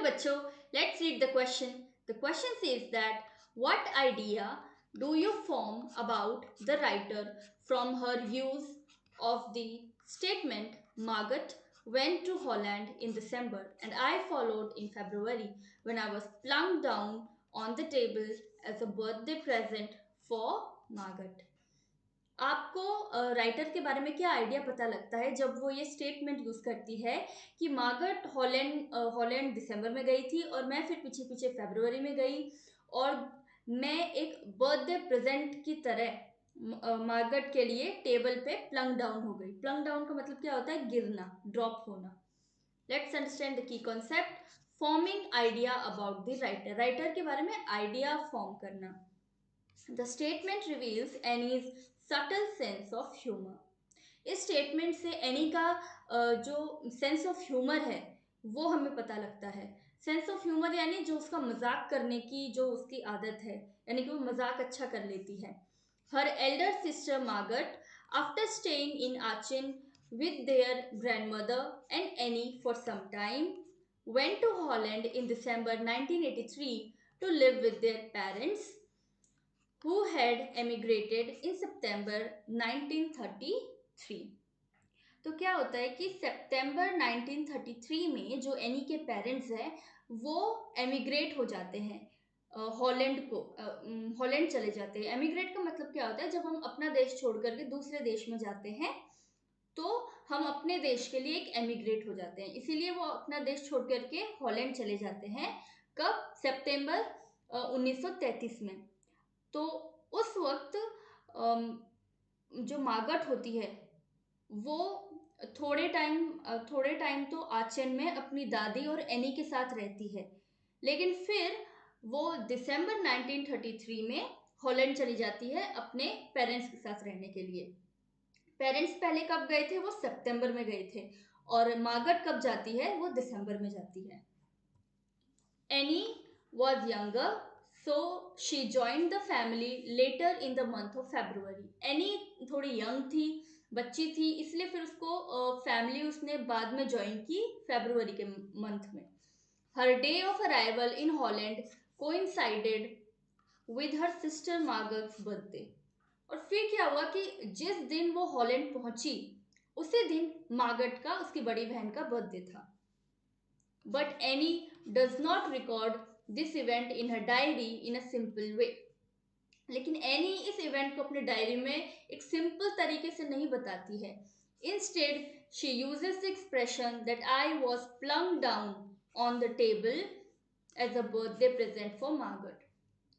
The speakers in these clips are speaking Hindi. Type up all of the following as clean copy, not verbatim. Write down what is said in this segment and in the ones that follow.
बच्चों, let's read the question. The question says that what idea do you form about the writer from her use of the statement Margaret went to Holland in December and I followed in February when I was plunked down on the table as a birthday present for Margaret. आपको राइटर के बारे में क्या आइडिया पता लगता है जब वो ये स्टेटमेंट यूज करती है कि मार्गरेट हॉलैंड दिसंबर में गई थी और मैं फिर पीछे पीछे फरवरी में गई और मैं एक बर्थडे प्रेजेंट की तरह मार्गरेट के लिए टेबल पे प्लंग डाउन हो गई। प्लंग डाउन का मतलब क्या होता है? गिरना, ड्रॉप होना। Let's understand the key concept. Forming idea about the writer, writer के बारे में आइडिया फॉर्म करना। The statement reveals Annie's subtle sense of humour. इस स्टेटमेंट से एनी का जो सेंस ऑफ ह्यूमर है वो हमें पता लगता है। सेंस ऑफ ह्यूमर यानी जो उसका मजाक करने की जो उसकी आदत है, यानी कि वो मजाक अच्छा कर लेती है। Her elder sister Margaret, after staying in Aachen with their grandmother and Annie for some time, went to Holland in December 1983 to live with their parents who had emigrated in September 1933। तो क्या होता है कि सितंबर 1933 में जो एनी के पेरेंट्स हैं वो एमिग्रेट हो जाते हैं, हॉलैंड चले जाते हैं। एमिग्रेट का मतलब क्या होता है? जब हम अपना देश छोड़ करके दूसरे देश में जाते हैं तो हम अपने देश के लिए एक एमिग्रेट हो जाते हैं, इसीलिए वो अपना देश छोड़ करके हॉलैंड चले जाते हैं। कब? सितंबर 1933 में। तो उस वक्त जो मार्गरेट होती है वो थोड़े टाइम तो आचेन में अपनी दादी और एनी के साथ रहती है, लेकिन फिर वो दिसंबर 1933 में हॉलैंड चली जाती है अपने पेरेंट्स के साथ रहने के लिए। पेरेंट्स पहले कब गए थे? वो सितंबर में गए थे और मार्गरेट कब जाती है? वो दिसंबर में जाती है। Any was younger, so she joined the family later in the month of February। Any थोड़ी यंग थी, बच्ची थी, इसलिए फिर उसको फैमिली उसने बाद में ज्वाइन की, फरवरी के मंथ में। Her day of arrival in Holland coincided with her sister Margaret's birthday. और फिर क्या हुआ कि जिस दिन वो हॉलैंड पहुंची उसी दिन मार्गरेट का, उसकी बड़ी बहन का बर्थडे था। But any does not record this event in her diary in a simple way. लेकिन एनी इस इवेंट को अपने डायरी में एक सिंपल तरीके से नहीं बताती है। Instead she uses the expression that I was plunged down on the table as a birthday present for Margaret.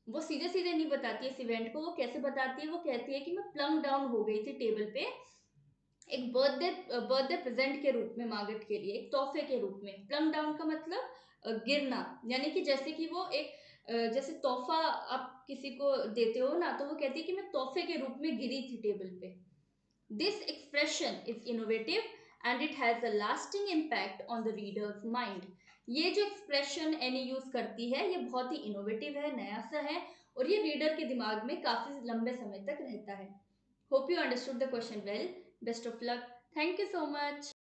वो सीधे सीधे नहीं बताती है इस इवेंट को। वो कैसे बताती है? वो कहती है कि मैं प्लंग डाउन हो गई थी टेबल पे एक बर्थडे प्रेजेंट के रूप में, मार्गरेट के लिए एक तोहफे के रूप में। प्लंग डाउन का मतलब गिरना, यानी कि जैसे कि वो एक जैसे तोहफा आप किसी को देते हो ना, तो वो कहती है कि मैं तोहफे के रूप में गिरी थी टेबल पे। This expression is innovative and it has a lasting impact on the readers mind. ये जो एक्सप्रेशन एनी यूज करती है ये बहुत ही इनोवेटिव है, नया सा है और ये रीडर के दिमाग में काफी लंबे समय तक रहता है। Hope you understood the question well. Best of luck. Thank you so much.